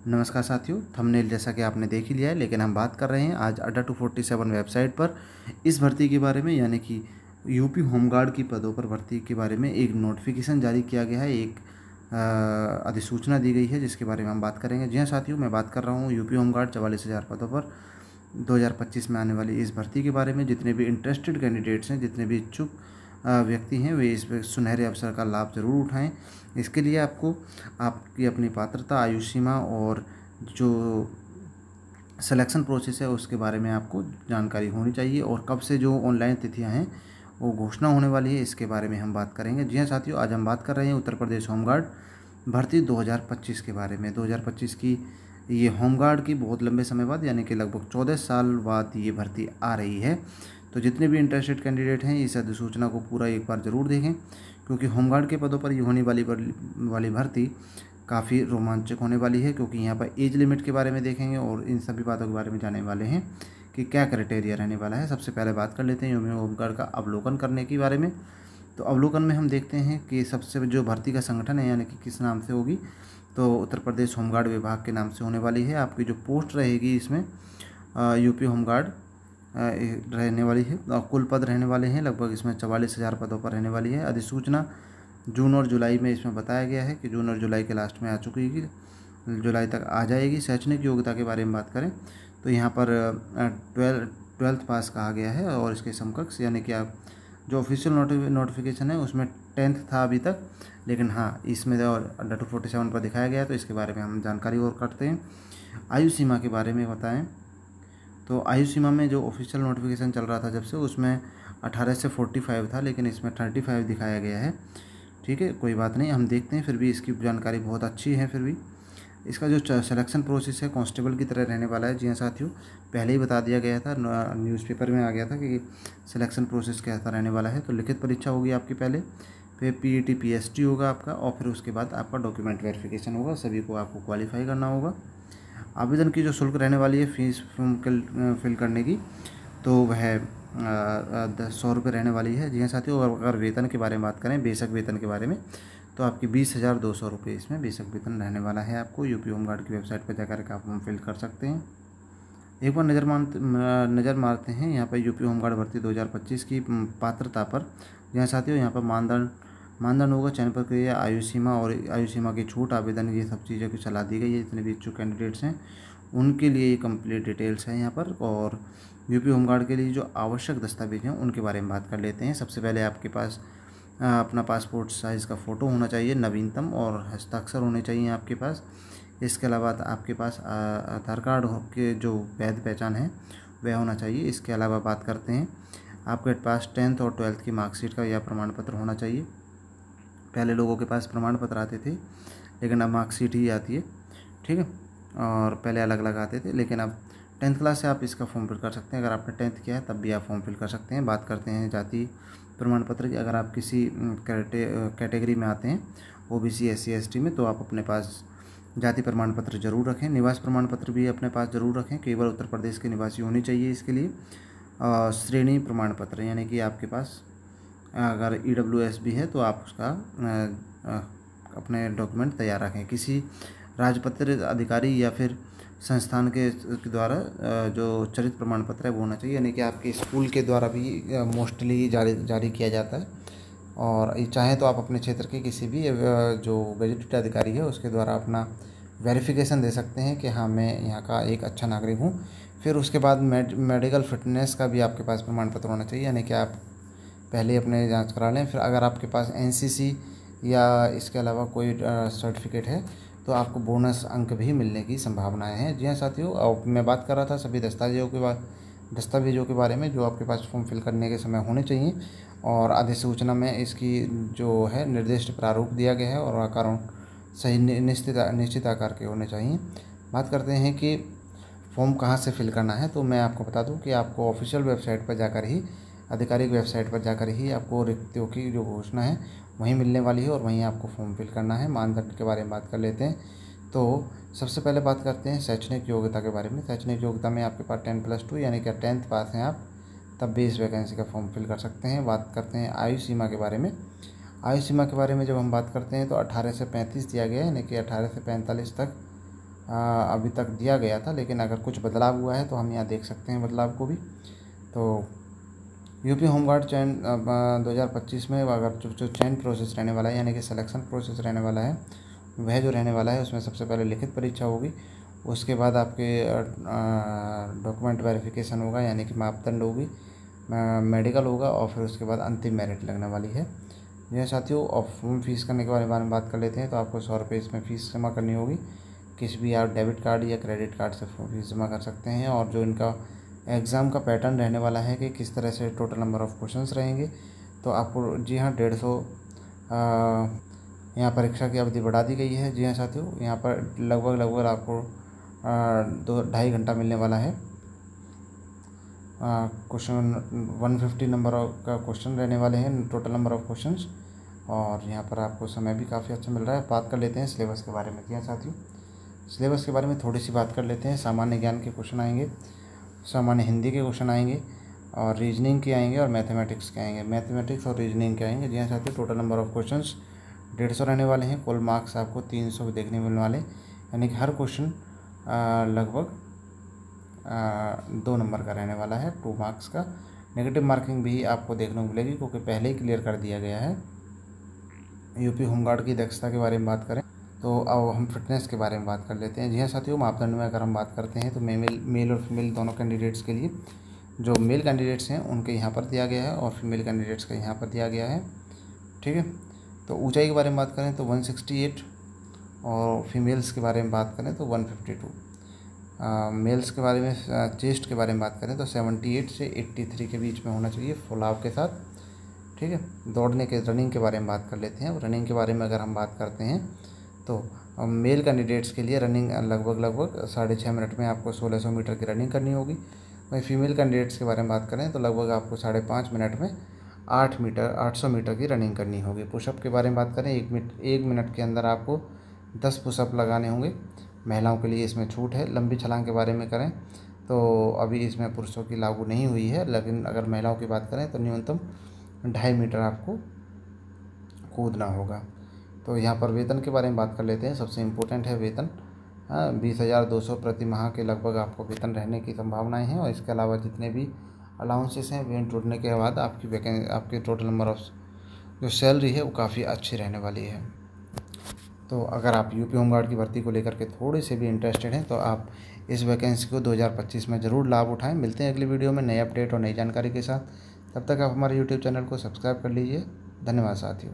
नमस्कार साथियों, थंबनेल जैसा कि आपने देख ही लिया है, लेकिन हम बात कर रहे हैं आज अड्डा 247 वेबसाइट पर इस भर्ती के बारे में, यानी कि यूपी होमगार्ड की पदों पर भर्ती के बारे में एक नोटिफिकेशन जारी किया गया है, एक अधिसूचना दी गई है जिसके बारे में हम बात करेंगे। जी हाँ साथियों, मैं बात कर रहा हूँ यूपी होमगार्ड 44,000 पदों पर 2025 में आने वाली इस भर्ती के बारे में। जितने भी इंटरेस्टेड कैंडिडेट्स हैं, जितने भी इच्छुक व्यक्ति हैं, वे इस सुनहरे अवसर का लाभ ज़रूर उठाएं। इसके लिए आपको आपकी अपनी पात्रता, आयु सीमा और जो सिलेक्शन प्रोसेस है उसके बारे में आपको जानकारी होनी चाहिए, और कब से जो ऑनलाइन तिथियां हैं वो घोषणा होने वाली है, इसके बारे में हम बात करेंगे। जी हाँ साथियों, आज हम बात कर रहे हैं उत्तर प्रदेश होमगार्ड भर्ती 2025 के बारे में। 2025 की ये होमगार्ड की बहुत लंबे समय बाद, यानी कि लगभग 14 साल बाद ये भर्ती आ रही है। तो जितने भी इंटरेस्टेड कैंडिडेट हैं, इस अधिसूचना को पूरा एक बार ज़रूर देखें, क्योंकि होमगार्ड के पदों पर ये होने वाली भर्ती काफ़ी रोमांचक होने वाली है। क्योंकि यहाँ पर एज लिमिट के बारे में देखेंगे और इन सभी बातों के बारे में जानने वाले हैं कि क्या क्राइटेरिया रहने वाला है। सबसे पहले बात कर लेते हैं होमगार्ड का अवलोकन करने के बारे में। तो अवलोकन में हम देखते हैं कि सबसे जो भर्ती का संगठन है, यानी कि किस नाम से होगी, तो उत्तर प्रदेश होमगार्ड विभाग के नाम से होने वाली है। आपकी जो पोस्ट रहेगी इसमें यूपी होमगार्ड रहने वाली है, कुल पद रहने वाले हैं लगभग इसमें 44,000 पदों पर रहने वाली है। अधिसूचना जून और जुलाई में इसमें बताया गया है कि जून और जुलाई के लास्ट में आ चुकी है, जुलाई तक आ जाएगी। शैक्षणिक योग्यता के बारे में बात करें तो यहाँ पर 12th पास कहा गया है, और इसके समकक्ष यानी कि आप जो ऑफिशियल नोटिफिकेशन है उसमें 10th था अभी तक, लेकिन हाँ इसमें और अड्डा 247 पर दिखाया गया है, तो इसके बारे में हम जानकारी और करते हैं। आयु सीमा के बारे में बताएं तो आयु सीमा में जो ऑफिशियल नोटिफिकेशन चल रहा था जब से, उसमें 18 से 45 था, लेकिन इसमें 35 दिखाया गया है। ठीक है, कोई बात नहीं, हम देखते हैं, फिर भी इसकी जानकारी बहुत अच्छी है। फिर भी इसका जो सिलेक्शन प्रोसेस है कांस्टेबल की तरह रहने वाला है। जी हाँ साथियों, पहले ही बता दिया गया था, न्यूज़पेपर में आ गया था कि सिलेक्शन प्रोसेस कैसा रहने वाला है। तो लिखित परीक्षा होगी आपकी पहले, फिर पीईटी पीएसटी होगा आपका, और फिर उसके बाद आपका डॉक्यूमेंट वेरिफिकेशन होगा। सभी को आपको क्वालिफाई करना होगा। आवेदन की जो शुल्क रहने वाली है फीस फॉर्म फिल करने की, तो वह 100 रुपये रहने वाली है। जी हाँ साथियों, और अगर वेतन के बारे में बात करें, बेसिक वेतन के बारे में, तो आपकी 20,200 रुपये इसमें बेसिक वेतन रहने वाला है। आपको यूपी होमगार्ड की वेबसाइट पर जाकर के आप फॉर्म फिल कर सकते हैं। एक बार नज़र मारते हैं यहाँ पर यूपी होमगार्ड भर्ती 2025 की पात्रता पर। जी हाँ साथियों, यहाँ पर मानदंड होगा, चयन प्रक्रिया, आयु सीमा और आयु सीमा की छूट, आवेदन, ये सब चीज़ों की सलाह दी गई है। जितने भी इच्छुक कैंडिडेट्स हैं उनके लिए ये कंप्लीट डिटेल्स हैं यहाँ पर। और यूपी होमगार्ड के लिए जो आवश्यक दस्तावेज हैं उनके बारे में बात कर लेते हैं। सबसे पहले आपके पास अपना पासपोर्ट साइज़ का फ़ोटो होना चाहिए नवीनतम, और हस्ताक्षर होने चाहिए आपके पास। इसके अलावा आपके पास आधार कार्ड के जो वैध पहचान है वह होना चाहिए। इसके अलावा बात करते हैं, आपके पास 10th और 12th की मार्कशीट का या प्रमाण पत्र होना चाहिए। पहले लोगों के पास प्रमाण पत्र आते थे, लेकिन अब मार्कशीट ही आती है। ठीक है, और पहले अलग अलग आते थे, लेकिन अब 10th क्लास से आप इसका फॉर्म फिल कर सकते हैं। अगर आपने 10th किया है तब भी आप फॉर्म फिल कर सकते हैं। बात करते हैं जाति प्रमाण पत्र की। अगर आप किसी कैटेगरी में आते हैं, ओबीसी, SC ST में, तो आप अपने पास जाति प्रमाण पत्र जरूर रखें। निवास प्रमाण पत्र भी अपने पास ज़रूर रखें, केवल उत्तर प्रदेश के निवासी होनी चाहिए इसके लिए। श्रेणी प्रमाण पत्र, यानी कि आपके पास अगर EWS भी है तो आप उसका अपने डॉक्यूमेंट तैयार रखें। किसी राजपत्रित अधिकारी या फिर संस्थान के द्वारा जो चरित्र प्रमाण पत्र है वो होना चाहिए, यानी कि आपके स्कूल के द्वारा भी मोस्टली जारी किया जाता है। और चाहे तो आप अपने क्षेत्र के किसी भी जो गजेटेड अधिकारी है उसके द्वारा अपना वेरिफिकेशन दे सकते हैं कि हाँ मैं यहाँ का एक अच्छा नागरिक हूँ। फिर उसके बाद मेडिकल फिटनेस का भी आपके पास प्रमाण पत्र होना चाहिए, यानी कि आप पहले अपने जांच करा लें। फिर अगर आपके पास NCC या इसके अलावा कोई सर्टिफिकेट है तो आपको बोनस अंक भी मिलने की संभावनाएं हैं। जी हाँ साथियों, अब मैं बात कर रहा था सभी दस्तावेजों के बारे में जो आपके पास फॉर्म फिल करने के समय होने चाहिए, और अधिसूचना में इसकी जो है निर्दिष्ट प्रारूप दिया गया है, और आकारों सही निश्चित आकार के होने चाहिए। बात करते हैं कि फॉर्म कहाँ से फिल करना है, तो मैं आपको बता दूं कि आपको ऑफिशियल वेबसाइट पर जाकर ही, आधिकारिक वेबसाइट पर जाकर ही आपको रिक्तियों की जो घोषणा है वहीं मिलने वाली है, और वहीं आपको फॉर्म फिल करना है। मानदंड के बारे में बात कर लेते हैं। तो सबसे पहले बात करते हैं शैक्षणिक योग्यता के बारे में। शैक्षणिक योग्यता में आपके पास 10+2 यानी कि 10th पास हैं आप, तब भी इस वैकेंसी का फॉर्म फिल कर सकते हैं। बात करते हैं आयु सीमा के बारे में। आयु सीमा के बारे में जब हम बात करते हैं तो 18 से 35 दिया गया है, यानी कि 18 से 45 तक अभी तक दिया गया था, लेकिन अगर कुछ बदलाव हुआ है तो हम यहाँ देख सकते हैं बदलाव को भी। तो यूपी होमगार्ड चयन 2025 में अगर जो चयन प्रोसेस रहने वाला है, यानी कि सिलेक्शन प्रोसेस रहने वाला है, वह जो रहने वाला है उसमें सबसे पहले लिखित परीक्षा होगी। उसके बाद आपके डॉक्यूमेंट वेरिफिकेशन होगा, यानी कि मापदंड होगी, मेडिकल होगा, और फिर उसके बाद अंतिम मेरिट लगने वाली है। यह साथियों, और फॉर्म फीस करने के बारे में बात कर लेते हैं। तो आपको 100 रुपये इसमें फ़ीस जमा करनी होगी। किसी भी आप डेबिट कार्ड या क्रेडिट कार्ड से फीस जमा कर सकते हैं। और जो इनका एग्ज़ाम का पैटर्न रहने वाला है कि किस तरह से टोटल नंबर ऑफ़ क्वेश्चंस रहेंगे, तो आपको जी हाँ 150 यहाँ परीक्षा की अवधि बढ़ा दी गई है। जी हाँ साथियों, यहाँ पर लगभग आपको 2-2.5 घंटा मिलने वाला है। क्वेश्चन 150 नंबर का क्वेश्चन रहने वाले हैं, टोटल नंबर ऑफ़ क्वेश्चंस, और यहाँ पर आपको समय भी काफ़ी अच्छा मिल रहा है। बात कर लेते हैं सिलेबस के बारे में। जी हाँ साथियों, सिलेबस के बारे में थोड़ी सी बात कर लेते हैं। सामान्य ज्ञान के क्वेश्चन आएंगे, सामान्य हिंदी के क्वेश्चन आएंगे, और रीजनिंग के आएंगे, और मैथमेटिक्स के आएंगे। मैथमेटिक्स और रीजनिंग के आएंगे। जी हाँ साथियों, टोटल नंबर ऑफ़ क्वेश्चंस 150 रहने वाले हैं। कुल मार्क्स आपको 300 देखने मिलने वाले, यानी कि हर क्वेश्चन लगभग 2 नंबर का रहने वाला है, 2 मार्क्स का। नेगेटिव मार्किंग भी आपको देखने को मिलेगी, क्योंकि पहले ही क्लियर कर दिया गया है। यूपी होमगार्ड की दक्षता के बारे में बात करें तो अब हम फिटनेस के बारे में बात कर लेते हैं। जी हाँ साथियों, मापदंड में अगर हम बात करते हैं तो मेल और फीमेल दोनों कैंडिडेट्स के लिए, जो मेल कैंडिडेट्स हैं उनके यहाँ पर दिया गया है, और फीमेल कैंडिडेट्स का यहाँ पर दिया गया है। ठीक है, तो ऊंचाई के बारे में बात करें तो 168, और फीमेल्स के बारे में बात करें तो 152। मेल्स के बारे में, चेस्ट के बारे में बात करें तो 78 से 83 के बीच में होना चाहिए फुलाव के साथ। ठीक है, दौड़ने के रनिंग के बारे में बात कर लेते हैं। रनिंग के बारे में अगर हम बात करते हैं तो मेल कैंडिडेट्स के लिए रनिंग लगभग 6.5 मिनट में आपको 1600 मीटर की रनिंग करनी होगी। वहीं फीमेल कैंडिडेट्स के बारे में बात करें तो लगभग आपको 5.5 मिनट में 800 मीटर की रनिंग करनी होगी। पुशअप के बारे में बात करें, 1 मिनट के अंदर आपको 10 पुशअप लगाने होंगे। महिलाओं के लिए इसमें छूट है। लंबी छलांग के बारे में करें तो अभी इसमें पुरुषों की लागू नहीं हुई है, लेकिन अगर महिलाओं की बात करें तो न्यूनतम 2.5 मीटर आपको कूदना होगा। तो यहाँ पर वेतन के बारे में बात कर लेते हैं। सबसे इम्पोर्टेंट है वेतन। 20,200 प्रति माह के लगभग आपको वेतन रहने की संभावनाएं हैं, और इसके अलावा जितने भी अलाउंसेस हैं वे जुड़ने के बाद आपकी टोटल नंबर ऑफ जो सैलरी है वो काफ़ी अच्छी रहने वाली है। तो अगर आप यूपी होमगार्ड की भर्ती को लेकर के थोड़े से भी इंटरेस्टेड हैं तो आप इस वैकेंसी को 2025 में ज़रूर लाभ उठाएं। मिलते हैं अगली वीडियो में नए अपडेट और नई जानकारी के साथ। तब तक आप हमारे यूट्यूब चैनल को सब्सक्राइब कर लीजिए। धन्यवाद साथियों।